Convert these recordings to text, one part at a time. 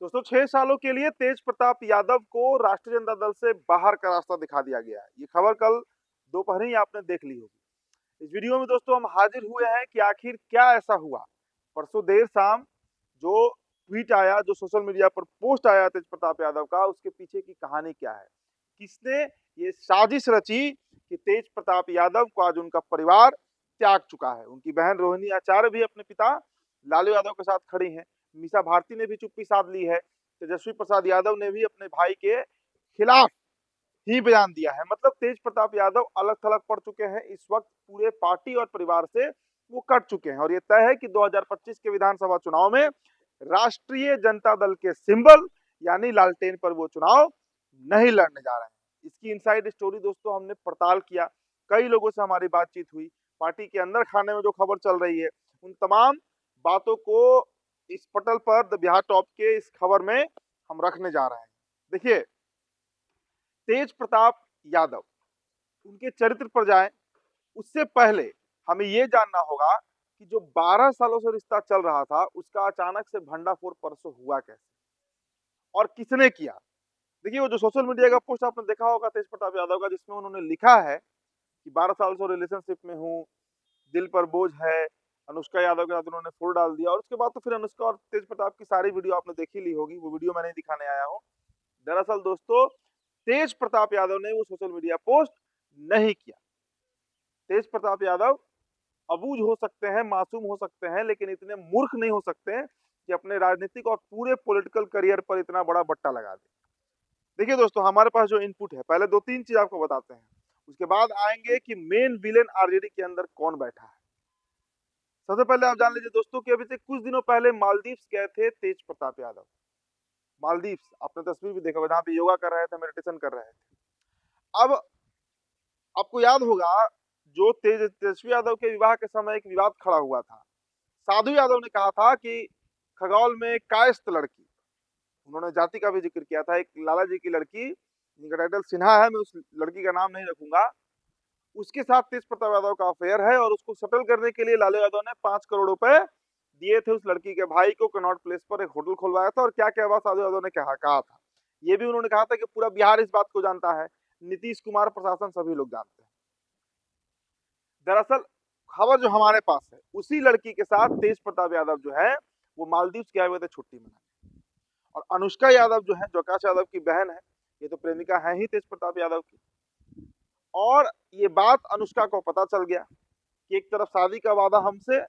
दोस्तों 6 सालों के लिए तेज प्रताप यादव को राष्ट्रीय जनता दल से बाहर का रास्ता दिखा दिया गया है। ये खबर कल दोपहर ही आपने देख ली होगी। इस वीडियो में दोस्तों हम हाजिर हुए हैं कि आखिर क्या ऐसा हुआ। परसों देर शाम जो ट्वीट आया, जो सोशल मीडिया पर पोस्ट आया तेज प्रताप यादव का, उसके पीछे की कहानी क्या है, किसने ये साजिश रची कि तेज प्रताप यादव को आज उनका परिवार त्याग चुका है। उनकी बहन रोहिणी आचार्य भी अपने पिता लालू यादव के साथ खड़ी हैं। मीसा भारती ने भी चुप्पी साध ली है। तेजस्वी प्रसाद यादव ने भी अपने भाई के खिलाफ ही बयान दिया है। मतलब तेज प्रताप यादव अलग थलग पड़ चुके हैं। इस वक्त पूरे पार्टी और परिवार से वो कट चुके हैं और ये तय है कि 2025 के विधानसभा चुनाव में राष्ट्रीय जनता दल के सिंबल यानी लालटेन पर वो चुनाव नहीं लड़ने जा रहे हैं। इसकी इनसाइड स्टोरी दोस्तों हमने पड़ताल किया, कई लोगों से हमारी बातचीत हुई, पार्टी के अंदर खाने में जो खबर चल रही है उन तमाम बातों को इस पटल पर द बिहार टॉप के इस खबर में हम रखने जा रहे हैं। देखिए, तेज प्रताप यादव, उनके चरित्र पर जाएं उससे पहले हमें ये जानना होगा कि जो 12 सालों से रिश्ता चल रहा था उसका अचानक से भंडाफोड़ परसों हुआ कैसे और किसने किया। देखिए, वो जो सोशल मीडिया का पोस्ट आपने देखा होगा तेज प्रताप यादव का, जिसमें उन्होंने लिखा है कि 12 साल से रिलेशनशिप में हूँ, दिल पर बोझ है, अनुष्का यादव के साथ उन्होंने फुल डाल दिया। और उसके बाद तो फिर अनुष्का और तेज प्रताप की सारी वीडियो आपने देखी ली होगी, वो वीडियो मैं नहीं दिखाने आया हूँ। दरअसल दोस्तों तेज प्रताप यादव ने वो सोशल मीडिया पोस्ट नहीं किया। तेज प्रताप यादव अबूझ हो सकते हैं, मासूम हो सकते हैं, लेकिन इतने मूर्ख नहीं हो सकते हैं कि अपने राजनीतिक और पूरे पॉलिटिकल करियर पर इतना बड़ा बट्टा लगा दे। देखिए दोस्तों, हमारे पास जो इनपुट है, पहले 2-3 चीज आपको बताते हैं, उसके बाद आएंगे कि मेन विलेन आरजेडी के अंदर कौन बैठा है। सबसे पहले आप जान लीजिए दोस्तों कि अभी से कुछ दिनों पहले मालदीव्स गए थे तेज प्रताप यादव। मालदीव्स, आपने तस्वीर भी देखा होगा, जहाँ पे योगा कर रहे थे, मेडिटेशन कर रहे थे। अब आपको याद होगा जो तेजस्वी यादव के विवाह के समय एक विवाद खड़ा हुआ था। साधु यादव ने कहा था कि खगौल में कायस्थ लड़की, उन्होंने जाति का भी जिक्र किया था, एक लाला जी की लड़की जिनका टाइटल सिन्हा है, मैं उस लड़की का नाम नहीं रखूंगा, उसके साथ तेज प्रताप यादव का अफेयर है और उसको सेटल करने के लिए लालू यादव ने 5 करोड़ रुपए दिए थे उस लड़की के भाई को। कनॉट प्लेस पर एक होटल खुलवाया था और क्या क्या बात साधु यादव ने कहा था। ये भी उन्होंने कहा था कि पूरा बिहार इस बात को जानता है, नीतीश कुमार, प्रशासन, सभी लोग जानते हैं। दरअसल खबर जो हमारे पास है, उसी लड़की के साथ तेज प्रताप यादव जो है वो मालदीव गए हुए थे छुट्टी मनाने। और अनुष्का यादव जो है, जो आकाश यादव की बहन है, ये तो प्रेमिका है ही तेज प्रताप यादव की। और ये बात अनुष्का को पता चल गया कि एक तरफ शादी का वादा हमसे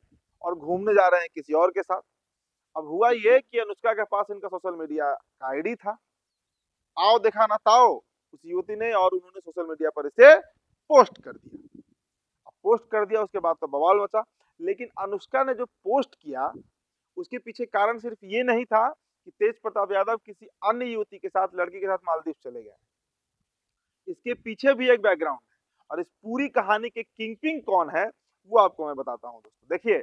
और घूमने जा रहे हैं किसी और के साथ। अब हुआ ये कि अनुष्का के पास इनका सोशल मीडिया का आईडी था, आओ देखा ना ताओ उस युवती ने, और उन्होंने सोशल मीडिया पर इसे पोस्ट कर दिया। अब पोस्ट कर दिया, उसके बाद तो बवाल मचा। लेकिन अनुष्का ने जो पोस्ट किया उसके पीछे कारण सिर्फ ये नहीं था कि तेज प्रताप यादव किसी अन्य युवती के साथ, लड़की के साथ मालदीव चले गए। इसके पीछे भी एक बैकग्राउंड है और इस पूरी कहानी के किंगपिन कौन है वो आपको मैं बताता हूं दोस्तों। देखिए,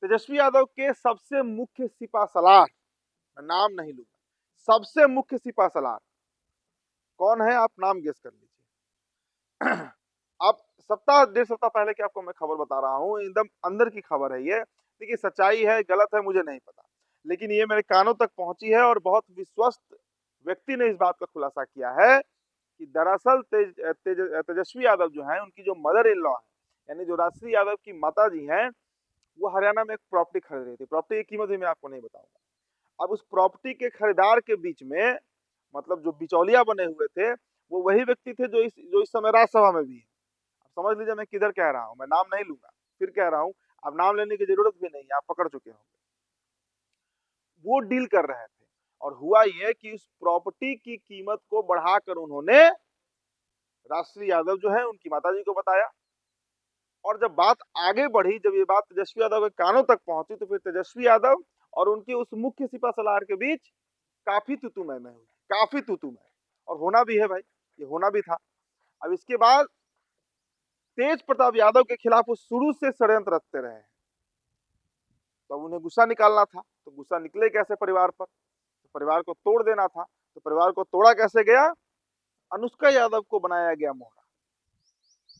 तेजस्वी यादव के सबसे मुख्य सिपा सलार, मैं नाम नहीं लूंगा, सबसे मुख्य सिपा सलार कौन है, आप नाम गेस कर लीजिए। अब सप्ताह 1.5 सप्ताह पहले की आपको मैं खबर बता रहा हूँ, एकदम अंदर की खबर है ये। देखिए, सच्चाई है गलत है मुझे नहीं पता, लेकिन ये मेरे कानों तक पहुंची है और बहुत विश्वस्त व्यक्ति ने इस बात का खुलासा किया है कि दरअसल तेजस्वी यादव जो है, उनकी जो मदर इन लॉ है, यानी जो राष्ट्रीय यादव की माता जी हैं, वो हरियाणा में एक प्रॉपर्टी खरीद रही थी। प्रॉपर्टी की कीमत भी मैं आपको नहीं बताऊंगा। अब उस प्रॉपर्टी के खरीदार के बीच में, मतलब जो बिचौलिया बने हुए थे, वो वही व्यक्ति थे जो इस समय राज्यसभा में भी है। अब समझ लीजिए मैं किधर कह रहा हूँ, मैं नाम नहीं लूंगा, फिर कह रहा हूँ, अब नाम लेने की जरूरत भी नहीं है, आप पकड़ चुके होंगे। वो डील कर रहे थे और हुआ ये कि उस प्रॉपर्टी की कीमत को बढ़ाकर उन्होंने राष्ट्रीय यादव जो है उनकी माताजी को बताया। और जब बात आगे बढ़ी, जब ये बात तेजस्वी यादव के कानों तक पहुंची, तो फिर तेजस्वी यादव और उनके उस मुख्य सिपा सलार के बीच काफी तुतुमय में हुई, काफी तुतुमय। और होना भी है भाई, ये होना भी था। अब इसके बाद तेज प्रताप यादव के खिलाफ वो शुरू से षड्यंत्र रचते रहे हैं। तब उन्हें गुस्सा निकालना था, तो गुस्सा निकले कैसे परिवार पर, तो परिवार को तोड़ देना था। तो परिवार को तोड़ा कैसे गया, अनुष्का यादव को बनाया गया मोहरा,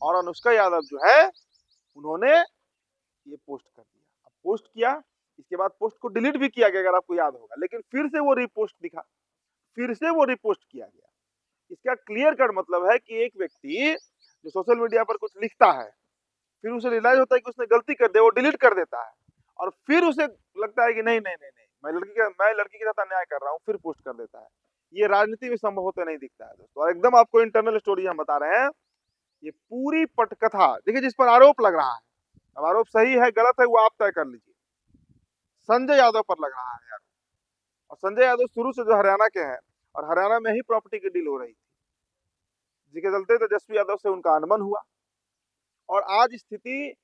और अनुष्का यादव जो है उन्होंने ये पोस्ट कर दिया। अब पोस्ट किया इसके बाद पोस्ट को डिलीट भी किया गया अगर आपको याद होगा, लेकिन फिर से वो रीपोस्ट दिखा, फिर से वो रिपोस्ट किया गया। इसका क्लियर कट मतलब है कि एक व्यक्ति जो सोशल मीडिया पर कुछ लिखता है, फिर उसे रियलाइज होता है कि उसने गलती कर दी, वो डिलीट कर देता है, और फिर उसे लगता है कि नहीं नहीं नहीं नहीं मैं लड़की के साथ अन्याय कर रहा हूँ, फिर पोस्ट कर देता है। ये राजनीति में संभव होता नहीं दिखता है दोस्तों। और एकदम आपको इंटरनल स्टोरी हम बता रहे हैं, ये पूरी पटकथा देखिए जिस पर आरोप लग रहा है। अब आरोप सही है गलत है वो आप तय कर लीजिए। संजय यादव पर लग रहा है, और संजय यादव शुरू से जो हरियाणा के हैं और हरियाणा में ही प्रॉपर्टी की डील हो रही थी, जिसके चलते तेजस्वी यादव से उनका अनबन हुआ। और आज स्थिति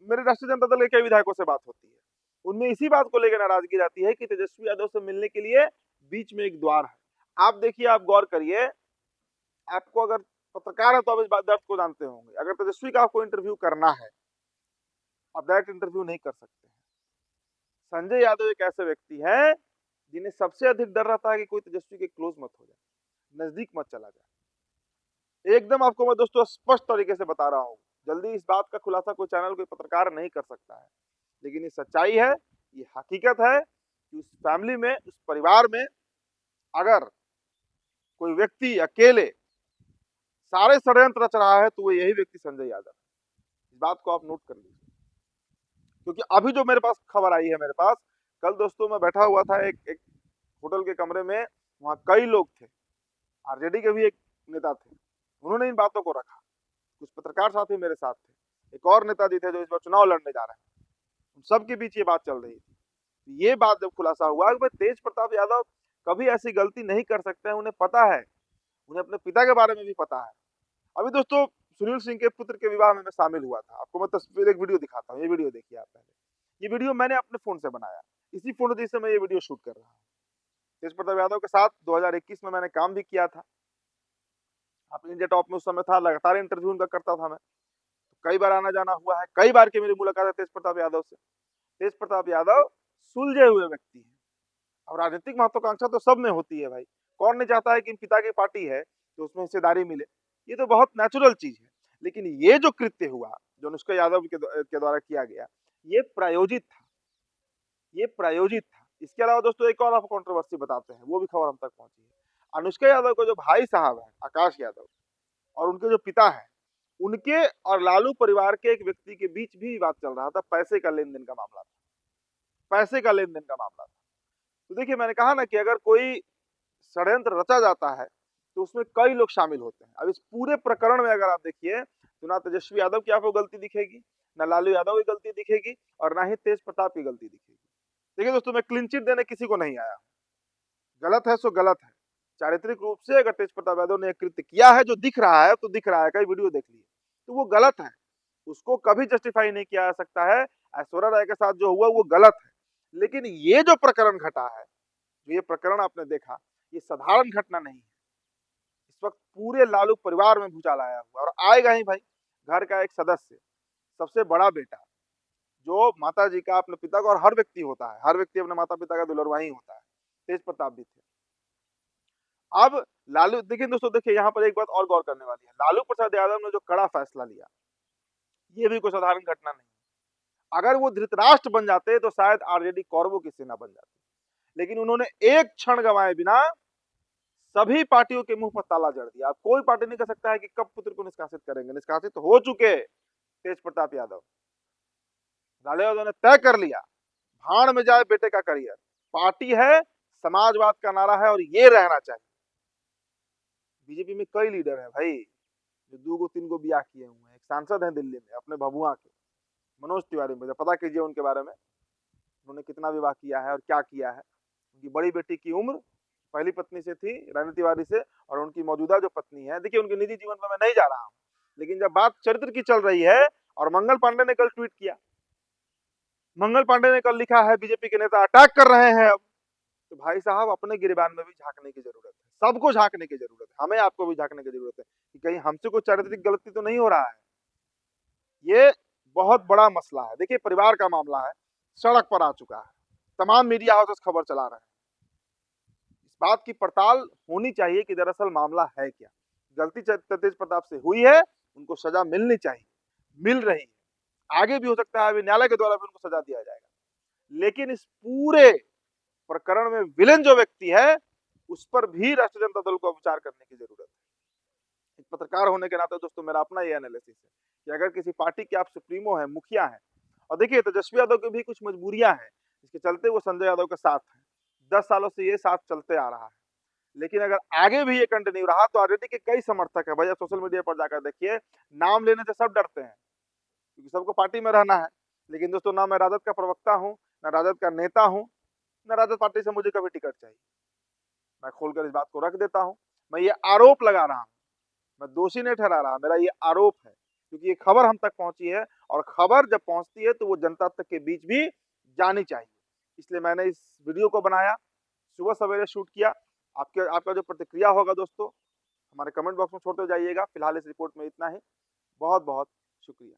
मेरे राष्ट्रीय जनता दल के कई विधायकों से बात होती है, उनमें इसी बात को लेकर नाराजगी रहती है कि तेजस्वी यादव से मिलने के लिए बीच में एक द्वार है। आप देखिए, आप गौर करिए, आपको अगर पत्रकार है तो आप इस बात दर्द को जानते होंगे, अगर तेजस्वी का आपको इंटरव्यू करना है, आप डायरेक्ट इंटरव्यू नहीं कर सकते हैं। संजय यादव एक ऐसे व्यक्ति है जिन्हें सबसे अधिक डर रहता है कि कोई तेजस्वी के क्लोज मत हो जाए, नजदीक मत चला जाए। एकदम आपको मैं दोस्तों स्पष्ट तरीके से बता रहा हूँ, जल्दी इस बात का खुलासा कोई चैनल कोई पत्रकार नहीं कर सकता है, लेकिन ये सच्चाई है, ये हकीकत है कि उस फैमिली में, उस परिवार में अगर कोई व्यक्ति अकेले सारे षड्यंत्र रच रहा है तो वो यही व्यक्ति संजय यादव। इस बात को आप नोट कर लीजिए, क्योंकि अभी जो मेरे पास खबर आई है, मेरे पास कल दोस्तों मैं बैठा हुआ था एक होटल के कमरे में, वहां कई लोग थे, आरजेडी के भी एक नेता थे, उन्होंने इन बातों को रखा, कुछ पत्रकार साथी मेरे साथ थे, एक और नेताजी थे जो इस बार चुनाव लड़ने जा रहे हैं, उन सबके बीच ये बात चल रही थी। ये बात जब खुलासा हुआ कि भाई तेज प्रताप यादव कभी ऐसी गलती नहीं कर सकते हैं, उन्हें पता है, उन्हें अपने पिता के बारे में भी पता है। अभी दोस्तों सुनील सिंह के पुत्र के विवाह में मैं शामिल हुआ था, आपको मैं तस्वीर एक वीडियो दिखाता हूँ, ये वीडियो देखिए आप पहले। ये वीडियो मैंने अपने फोन से बनाया, इसी फोन से मैं ये वीडियो शूट कर रहा हूँ। तेज प्रताप यादव के साथ 2021 में मैंने काम भी किया था, आप इंडिया टॉप में उस समय था, लगातार इंटरव्यू उनका करता था मैं, तो कई बार आना जाना हुआ है, कई बार की मेरी मुलाकात है तेज प्रताप यादव से। तेज प्रताप यादव सुलझे हुए व्यक्ति है, और राजनीतिक महत्वाकांक्षा तो सब में होती है भाई, कौन नहीं चाहता है कि पिता की पार्टी है तो उसमें हिस्सेदारी मिले, ये तो बहुत नेचुरल चीज है। लेकिन ये जो कृत्य हुआ, जो अनुष्का यादव के द्वारा किया गया, ये प्रायोजित था, ये प्रायोजित था। इसके अलावा दोस्तों एक और आपको कंट्रोवर्सी बताते हैं, वो भी खबर हम तक पहुंची है। अनुष्का यादव को जो भाई साहब है आकाश यादव, और उनके जो पिता है, उनके और लालू परिवार के एक व्यक्ति के बीच भी बात चल रहा था, पैसे का लेन देन का मामला था, पैसे का लेन देन का मामला था। तो देखिए मैंने कहा ना कि अगर कोई षड्यंत्र रचा जाता है तो उसमें कई लोग शामिल होते हैं। अब इस पूरे प्रकरण में अगर आप देखिए तो ना तेजस्वी यादव की आपको गलती दिखेगी, ना लालू यादव की गलती दिखेगी, और ना ही तेज प्रताप की गलती दिखेगी। देखिए दोस्तों, मैं क्लीन चिट देने किसी को नहीं आया, गलत है सो गलत है। चारित्रिक रूप से अगर तेज प्रताप यादव ने कृत्य किया है, जो दिख रहा है तो दिख रहा है, कई वीडियो देख लिए, तो वो गलत है, उसको कभी जस्टिफाई नहीं किया जा सकता है। ऐश्वर्या राय के साथ जो हुआ वो गलत है, लेकिन ये जो प्रकरण घटा है, जो ये प्रकरण आपने देखा, ये साधारण घटना नहीं है। इस वक्त पूरे लालू परिवार में भूचाल आया हुआ, और आएगा ही भाई। घर का एक सदस्य, सबसे बड़ा बेटा, जो माता जी का, अपने पिता का, और हर व्यक्ति होता है, हर व्यक्ति अपने माता पिता का दुलरवा ही होता है, तेज प्रताप भी थे। अब लालू, देखिए दोस्तों, देखिए यहाँ पर एक बात और गौर करने वाली है, लालू प्रसाद यादव ने जो कड़ा फैसला लिया, ये भी कोई साधारण घटना नहीं। अगर वो धृतराष्ट्र बन जाते तो शायद आरजेडी कौरवों की सेना बन जाती, लेकिन उन्होंने एक क्षण गंवाए बिना सभी पार्टियों के मुंह पर ताला जड़ दिया। अब कोई पार्टी नहीं कर सकता है कि कब पुत्र को निष्कासित करेंगे, निष्कासित तो हो चुके तेज प्रताप यादव। लालू यादव ने तय कर लिया, भाड़ में जाए बेटे का करियर, पार्टी है, समाजवाद का नारा है, और ये रहना चाहिए। बीजेपी में कई लीडर है भाई, जो 2 गो 3 गो ब्याह किए हुए हैं। एक सांसद है दिल्ली में अपने भभुआ के, मनोज तिवारी, मुझे पता कीजिए उनके बारे में, उन्होंने कितना विवाह किया है और क्या किया है। उनकी बड़ी बेटी की उम्र पहली पत्नी से थी, रानी तिवारी से, और उनकी मौजूदा जो पत्नी है, देखिए उनके निजी जीवन में मैं नहीं जा रहा हूँ, लेकिन जब बात चरित्र की चल रही है, और मंगल पांडे ने कल ट्वीट किया, मंगल पांडे ने कल लिखा है बीजेपी के नेता अटैक कर रहे हैं अब, तो भाई साहब अपने गिरबान में भी झांकने की जरूरत है, सबको झांकने की जरूरत है, हमें आपको भी झांकने की जरूरत है कि कहीं हमसे कोई चारित्रिक गलती तो नहीं हो रहा है। ये बहुत बड़ा मसला है। देखिए परिवार का मामला है, सड़क पर आ चुका है, तमाम मीडिया हाउसेस खबर चला रहे हैं। इस बात की पड़ताल होनी चाहिए कि दरअसल मामला है क्या, गलती तेज प्रताप से हुई है, उनको सजा मिलनी चाहिए, मिल रही है, आगे भी हो सकता है, अभी न्यायालय के द्वारा भी उनको सजा दिया जाएगा, लेकिन इस पूरे प्रकरण में विलेन जो व्यक्ति है उस पर भी राष्ट्रीय जनता दल को विचार करने की जरूरत है। एक पत्रकार होने के नाते दोस्तों मेरा अपना ये एनालिसिस है कि अगर किसी पार्टी के आप सुप्रीमो हैं, मुखिया हैं, और देखिए तेजस्वी यादव की भी कुछ मजबूरियां हैं, इसके चलते वो संजय यादव के साथ हैं। 10 सालों से ये साथ चलते आ रहा है, लेकिन अगर आगे भी ये कंटिन्यू रहा तो आरजेडी के कई समर्थक है, भाई आप सोशल मीडिया पर जाकर देखिए, नाम लेने से सब डरते हैं क्योंकि सबको पार्टी में रहना है। लेकिन दोस्तों ना मैं राजद का प्रवक्ता हूँ, ना राजद का नेता हूँ, ना राजद पार्टी से मुझे कभी टिकट चाहिए। मैं खोलकर इस बात को रख देता हूँ, मैं ये आरोप लगा रहा हूँ, मैं दोषी नहीं ठहरा रहा, मेरा ये आरोप है क्योंकि ये खबर हम तक पहुंची है और खबर जब पहुंचती है तो वो जनता तक के बीच भी जानी चाहिए। इसलिए मैंने इस वीडियो को बनाया, सुबह सवेरे शूट किया। आपका जो प्रतिक्रिया होगा दोस्तों हमारे कमेंट बॉक्स में छोड़ते जाइएगा। फिलहाल इस रिपोर्ट में इतना ही। बहुत बहुत शुक्रिया।